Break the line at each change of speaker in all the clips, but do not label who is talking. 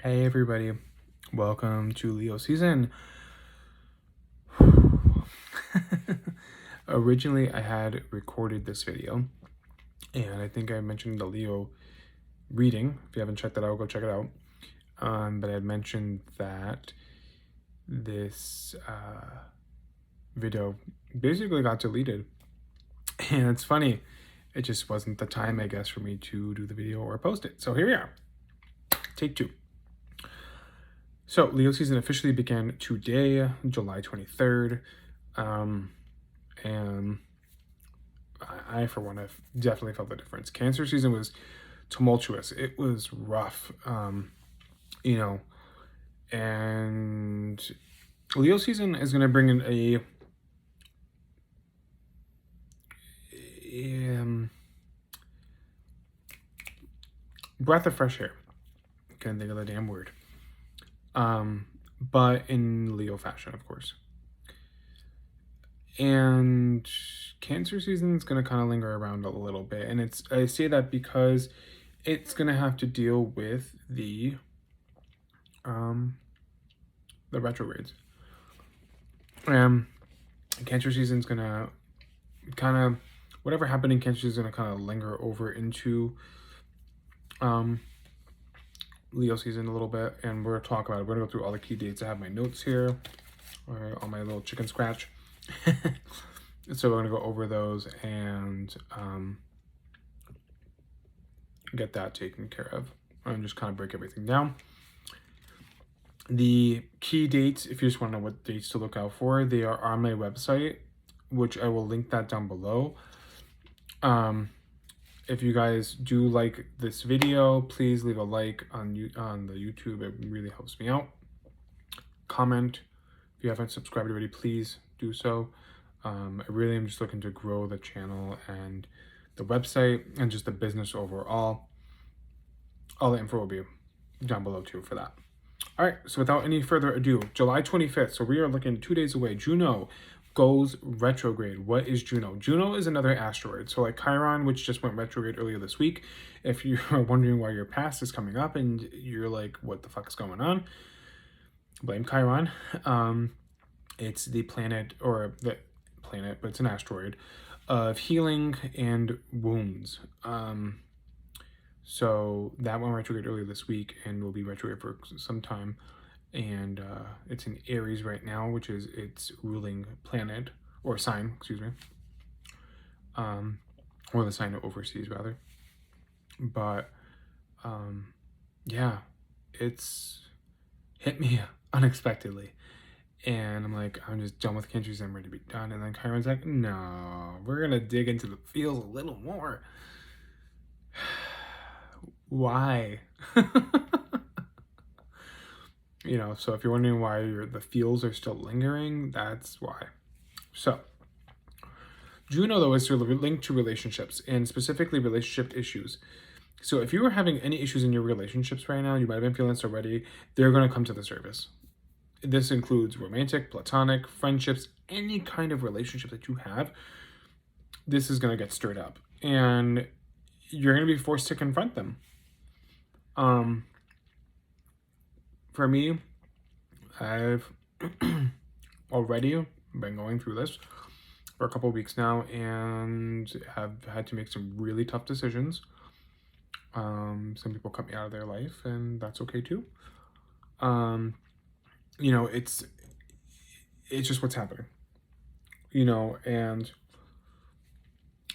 Hey everybody, welcome to Leo season. Originally, I had recorded this video, and I think I mentioned the Leo reading. If you haven't checked that out, go check it out. But I had mentioned that this video basically got deleted, and it's funny. It just wasn't the time, I guess, for me to do the video or post it. So here we are, take two. So Leo season officially began today, July 23rd. And I, for one, have definitely felt the difference. Cancer season was tumultuous. It was rough, and Leo season is going to bring in a breath of fresh air. Can't think of the damn word. But in Leo fashion, of course. And Cancer season is going to kind of linger around a little bit, and I say that because it's going to have to deal with the retrogrades. Cancer season is going to kind of, whatever happened in Cancer is going to kind of linger over into Leo season a little bit, and we're going to talk about it. We're going to go through all the key dates. I have my notes here, or on my little chicken scratch. So we're going to go over those and get that taken care of and just kind of break everything down. The key dates, if you just want to know what dates to look out for, they are on my website, which I will link that down below. If you guys do like this video, please leave a like on the YouTube. It really helps me out. Comment. If you haven't subscribed already, please do so. I really am just looking to grow the channel and the website and just the business overall. All the info will be down below too for that. All right, so without any further ado, July 25th, so we are looking 2 days away. Juno goes retrograde. What is Juno? Juno is another asteroid. So like Chiron, which just went retrograde earlier this week. If you are wondering why your past is coming up and you're like, what the fuck is going on? Blame Chiron. It's the planet, or the planet, but it's an asteroid, of healing and wounds. So that went retrograde earlier this week and will be retrograde for some time. And it's in Aries right now, which is its ruling planet, or sign, excuse me. Or the sign it oversees, rather. But, yeah, it's hit me unexpectedly. And I'm like, I'm just done with Cancer, I'm ready to be done. And then Chiron's like, no, we're going to dig into the feels a little more. Why? So if you're wondering why the feels are still lingering, that's why. So Juno, though, is linked to relationships, and specifically relationship issues. So if you are having any issues in your relationships right now, you might have been feeling this already, they're going to come to the surface. This includes romantic, platonic, friendships, any kind of relationship that you have. This is going to get stirred up, and you're going to be forced to confront them. For me, I've already been going through this for a couple of weeks now and have had to make some really tough decisions. Some people cut me out of their life, and that's okay too. It's just what's happening. And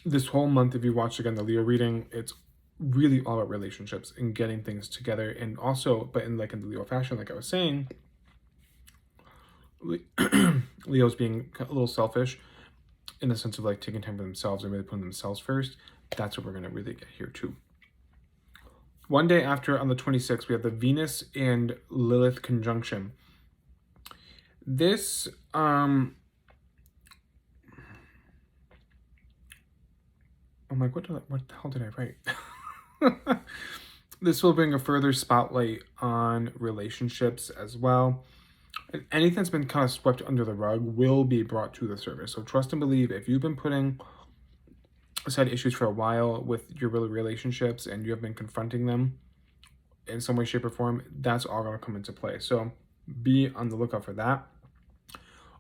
this whole month, if you watch again the Leo reading, it's really all about relationships and getting things together. And also, but in the Leo fashion, like I was saying, Leo's being a little selfish in the sense of like taking time for themselves and really putting themselves first. That's what we're going to really get here too. One day after, on the 26th, we have the Venus and Lilith conjunction. This, I'm like, what the hell did I write? This will bring a further spotlight on relationships as well. Anything that's been kind of swept under the rug will be brought to the surface. So trust and believe. If you've been putting aside issues for a while with your relationships and you have been confronting them, in some way, shape, or form, that's all going to come into play. So be on the lookout for that.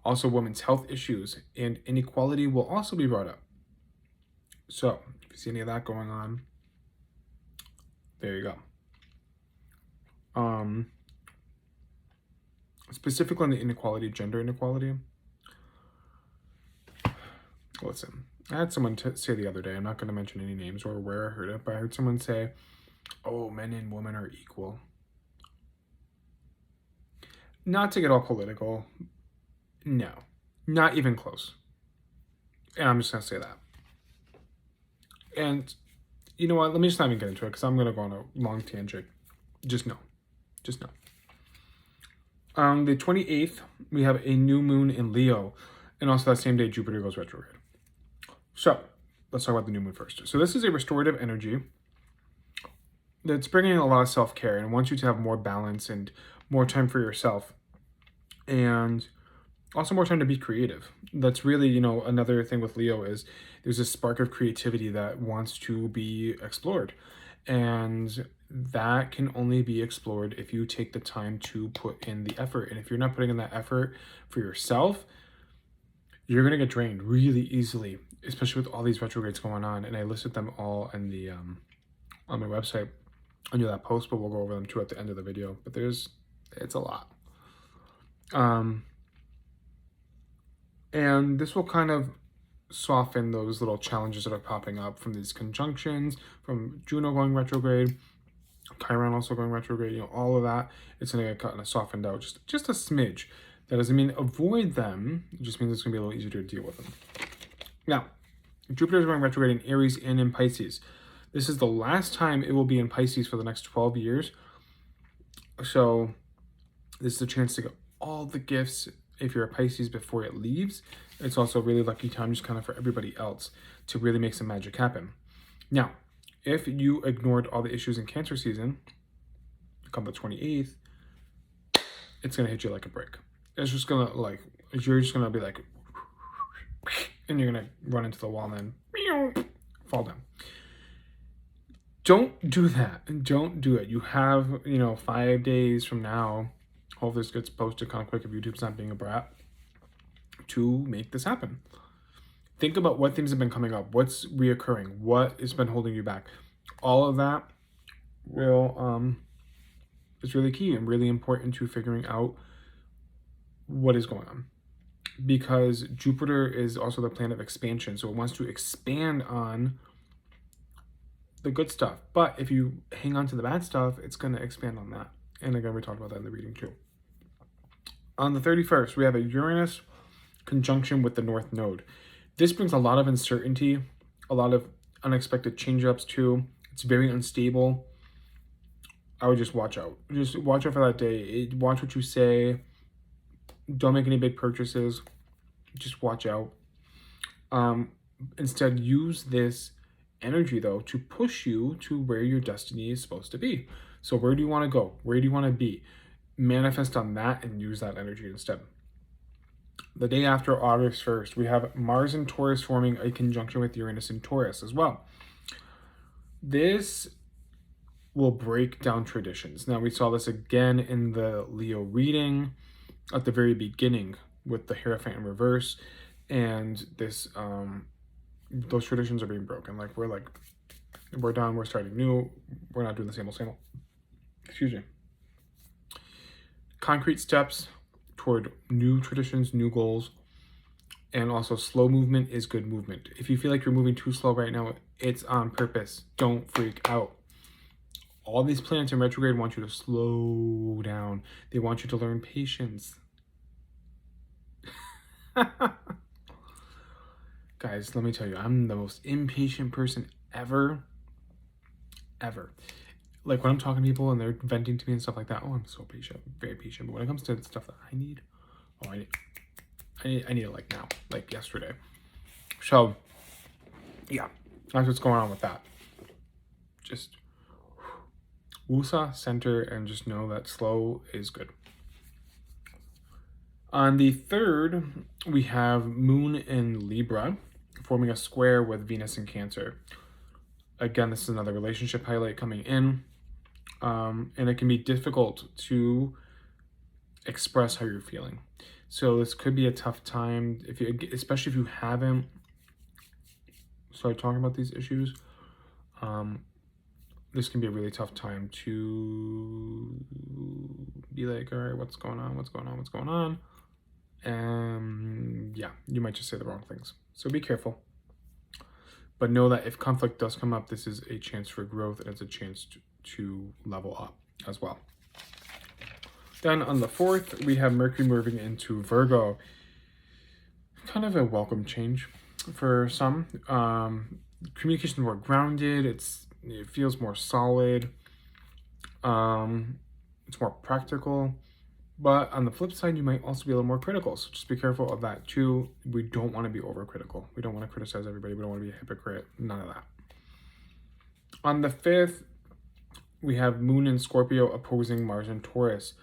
Also, women's health issues and inequality will also be brought up. So if you see any of that going on, there you go. Specifically on the inequality, gender inequality. Listen, I had someone say the other day, I'm not going to mention any names or where I heard it, but I heard someone say, oh, men and women are equal. Not to get all political, no, not even close. And I'm just going to say that. And you know what? Let me just not even get into it because I'm going to go on a long tangent. Just know. On the 28th, we have a new moon in Leo. And also that same day, Jupiter goes retrograde. So let's talk about the new moon first. So this is a restorative energy that's bringing a lot of self-care and wants you to have more balance and more time for yourself. And also more time to be creative. That's really, you know, another thing with Leo is there's a spark of creativity that wants to be explored. And that can only be explored if you take the time to put in the effort. And if you're not putting in that effort for yourself, you're going to get drained really easily, especially with all these retrogrades going on. And I listed them all in the on my website under that post, but we'll go over them too at the end of the video. But it's a lot. And this will kind of soften those little challenges that are popping up from these conjunctions, from Juno going retrograde, Chiron also going retrograde, you know, all of that. It's going to get kind of softened out just a smidge. That doesn't mean avoid them. It just means it's going to be a little easier to deal with them. Now, Jupiter is going retrograde in Aries and in Pisces. This is the last time it will be in Pisces for the next 12 years. So this is a chance to get all the gifts if you're a Pisces before it leaves. It's also a really lucky time just kind of for everybody else to really make some magic happen. Now, if you ignored all the issues in Cancer season, come the 28th, it's going to hit you like a brick. It's just going to you're just going to be like, and you're going to run into the wall and then fall down. Don't do that. Don't do it. You have, 5 days from now. Hope this gets posted kind of quick if YouTube's not being a brat, to make this happen. Think about what things have been coming up, what's reoccurring, what has been holding you back. All of that is really key and really important to figuring out what is going on. Because Jupiter is also the planet of expansion, so it wants to expand on the good stuff. But if you hang on to the bad stuff, it's going to expand on that. And again, we talked about that in the reading too. On the 31st, we have a Uranus conjunction with the North Node. This brings a lot of uncertainty, a lot of unexpected change-ups too. It's very unstable. I would just watch out. Just watch out for that day. Watch what you say. Don't make any big purchases. Just watch out. Instead, use this energy, though, to push you to where your destiny is supposed to be. So where do you want to go? Where do you want to be? Manifest on that and use that energy instead. The day after August 1st, we have Mars and Taurus forming a conjunction with Uranus and Taurus as well. This will break down traditions. Now, we saw this again in the Leo reading at the very beginning with the Hierophant in reverse, and this those traditions are being broken. We're done, we're starting new, we're not doing the same old. Excuse me. Concrete steps toward new traditions, new goals, and also slow movement is good movement. If you feel like you're moving too slow right now, it's on purpose. Don't freak out. All these planets in retrograde want you to slow down. They want you to learn patience. Guys, let me tell you, I'm the most impatient person ever. Like when I'm talking to people and they're venting to me and stuff like that, oh, I'm so patient, very patient. But when it comes to stuff that I need, I need it like now, like yesterday. So, yeah, that's what's going on with that. Just woosah, center, and just know that slow is good. On the 3rd, we have Moon in Libra forming a square with Venus in Cancer. Again, this is another relationship highlight coming in. And it can be difficult to express how you're feeling. So this could be a tough time, if you, especially if you haven't started talking about these issues. This can be a really tough time to be like, all right, what's going on? What's going on? What's going on? And yeah, you might just say the wrong things. So be careful. But know that if conflict does come up, this is a chance for growth and it's a chance to level up as well. Then on the 4th, we have Mercury moving into Virgo. Kind of a welcome change for some. Communication more grounded. It feels more solid. It's more practical. But on the flip side, you might also be a little more critical. So just be careful of that too. We don't want to be overcritical. We don't want to criticize everybody. We don't want to be a hypocrite. None of that. On the 5th, we have Moon and Scorpio opposing Mars and Taurus.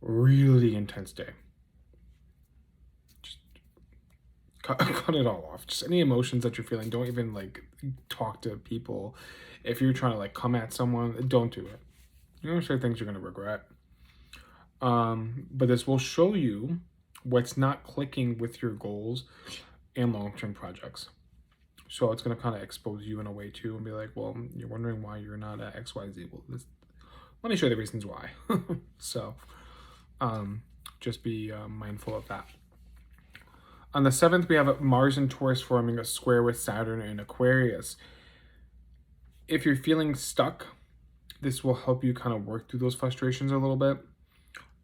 Really intense day. Just cut it all off. Just any emotions that you're feeling. Don't even like talk to people. If you're trying to like come at someone, don't do it. You're going to say things you're going to regret. But this will show you what's not clicking with your goals and long-term projects. So it's going to kind of expose you in a way too and be like, well, you're wondering why you're not at XYZ. Well, let me show you the reasons why. So just be mindful of that. On the 7th, we have Mars and Taurus forming a square with Saturn and Aquarius. If you're feeling stuck, this will help you kind of work through those frustrations a little bit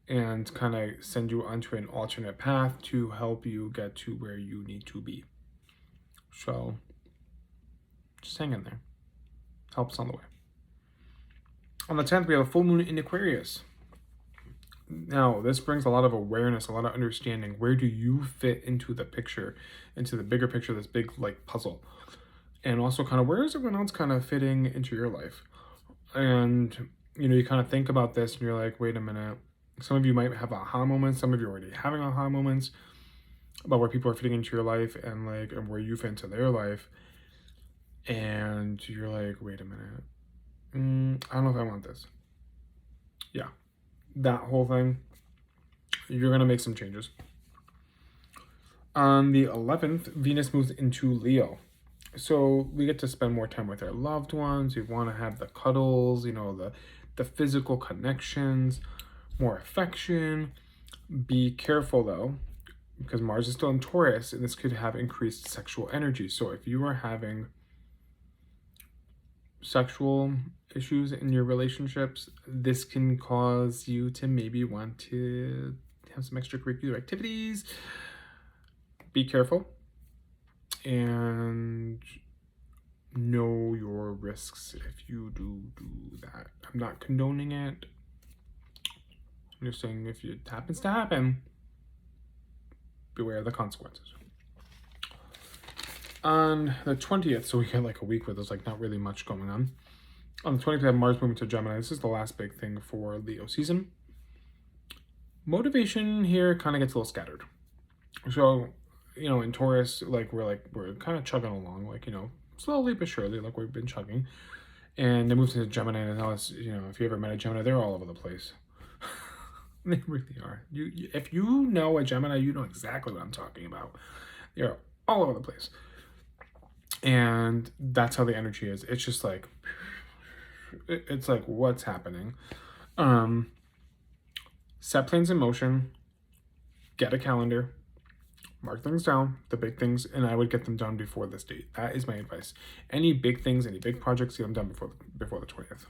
and kind of send you onto an alternate path to help you get to where you need to be. So just hang in there. Helps on the way. On the 10th, we have a full moon in Aquarius. Now, this brings a lot of awareness, a lot of understanding. Where do you fit into the picture, into the bigger picture, this big like puzzle? And also kind of where is everyone else kind of fitting into your life? And, you know, you kind of think about this and you're like, wait a minute. Some of you might have aha moments. Some of you are already having aha moments about where people are fitting into your life and like, and where you fit into their life. And you're like, wait a minute. I don't know if I want this. Yeah. That whole thing, you're going to make some changes. On the 11th, Venus moves into Leo. So we get to spend more time with our loved ones. We want to have the cuddles, you know, the physical connections, more affection. Be careful though, because Mars is still in Taurus and this could have increased sexual energy. So if you are having sexual issues in your relationships, this can cause you to maybe want to have some extracurricular activities. Be careful and know your risks if you do that. I'm not condoning it. I'm just saying if it happens to happen, beware of the consequences. On the 20th, so we get like a week where there's like not really much going on. On the 20th, we have Mars moving to Gemini. This is the last big thing for Leo season. Motivation here kind of gets a little scattered. So, you know, in Taurus, like we're kind of chugging along, like, you know, slowly but surely, like we've been chugging. And they moved to Gemini, and now it's, you know, if you ever met a Gemini, they're all over the place. They really are. You if you know a Gemini, you know exactly what I'm talking about. They're all over the place. And that's how the energy is. It's just like, it's like, what's happening? Set plans in motion, get a calendar, mark things down, the big things, and I would get them done before this date. That is my advice. Any big things, any big projects, get them done before the 20th.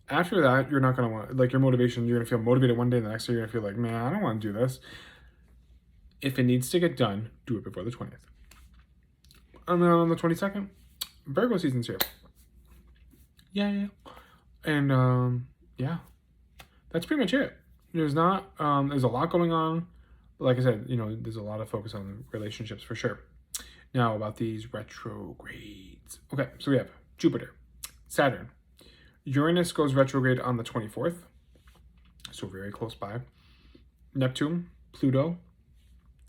After that, you're not going to want, like your motivation, you're going to feel motivated one day, and the next day you're going to feel like, man, I don't want to do this. If it needs to get done, do it before the 20th. And then on the 22nd, Virgo season's here. Yeah. And yeah, that's pretty much it. There's not, there's a lot going on. But like I said, you know, there's a lot of focus on relationships for sure. Now about these retrogrades. Okay, so we have Jupiter, Saturn. Uranus goes retrograde on the 24th. So very close by. Neptune, Pluto,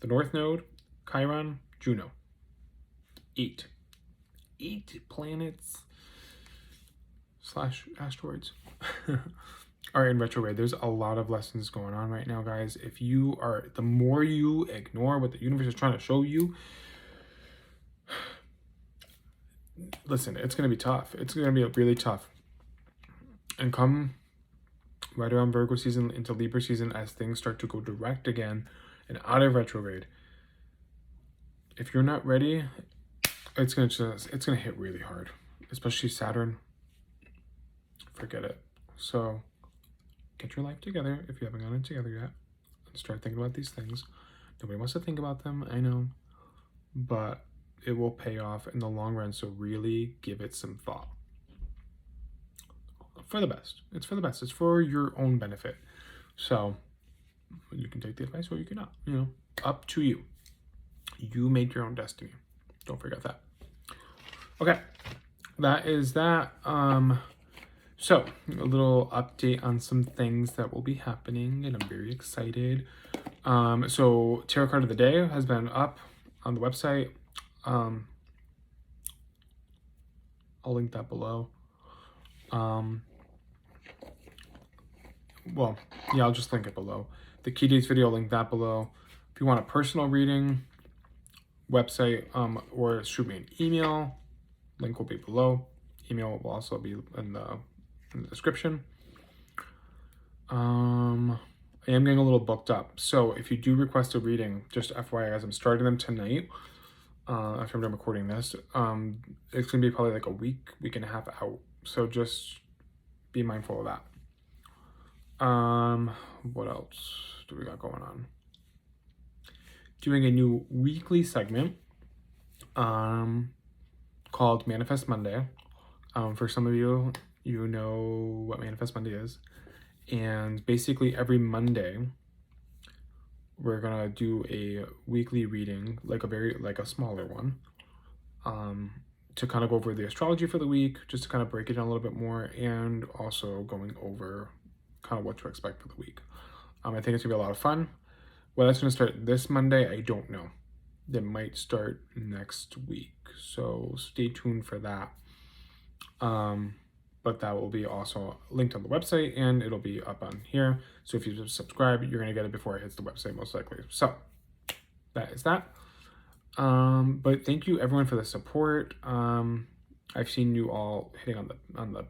the North Node, Chiron, Juno. 8 planets / asteroids. are in retrograde. There's a lot of lessons going on right now, guys. If you are, the more you ignore what the universe is trying to show you, listen, it's going to be tough. It's going to be really tough. And come right around Virgo season into Libra season, as things start to go direct again and out of retrograde, if you're not ready, it's going to hit really hard, especially Saturn. Forget it. So get your life together if you haven't gotten it together yet, and start thinking about these things. Nobody wants to think about them, I know, but it will pay off in the long run. So really give it some thought. For the best. It's for the best. It's for your own benefit. So you can take the advice or you cannot. You know, up to you. You make your own destiny. Don't forget that. Okay, that is that. So a little update on some things that will be happening, and I'm very excited. So Tarot card of the day has been up on the website. I'll link that below. Well, yeah, I'll just link it below. The key dates video, I'll link that below. If you want a personal reading, website, or shoot me an email, link will be below. Email will also be in the description. I am getting a little booked up. So if you do request a reading, just FYI, as I'm starting them tonight, after I'm done recording this, it's going to be probably like a week and a half out. So just be mindful of that. What else do we got going on? Doing a new weekly segment, called Manifest Monday. For some of you, you know what Manifest Monday is. And basically every Monday, we're gonna do a weekly reading, like a smaller one, to kind of go over the astrology for the week, just to kind of break it down a little bit more, and also going over kind of what to expect for the week. I think it's gonna be a lot of fun. Well, that's gonna start this Monday, I don't know. It might start next week, so stay tuned for that. But that will be also linked on the website, and it'll be up on here. So if you subscribe, you're gonna get it before it hits the website, most likely. So that is that. But thank you everyone for the support. I've seen you all hitting on the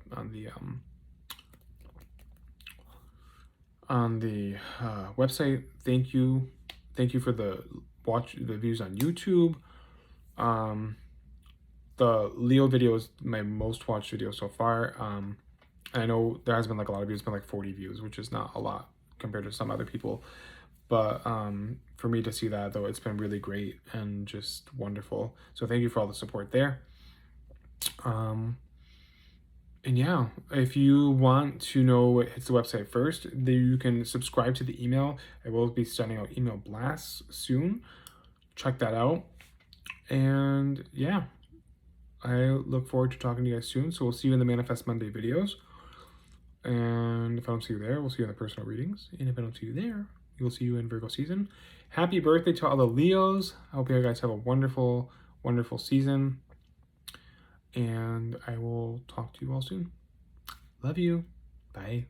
website. Thank you for the views on YouTube. The Leo video is my most watched video so far. I know there has been like a lot of views, it's been like 40 views, which is not a lot compared to some other people. But for me to see that, though, it's been really great and just wonderful. So thank you for all the support there. And yeah, if you want to know what hits the website first, then you can subscribe to the email. I will be sending out email blasts soon. Check that out. And yeah, I look forward to talking to you guys soon. So we'll see you in the Manifest Monday videos. And if I don't see you there, we'll see you in the personal readings. And if I don't see you there, we'll see you in Virgo season. Happy birthday to all the Leos. I hope you guys have a wonderful, wonderful season. And I will talk to you all soon. Love you. Bye.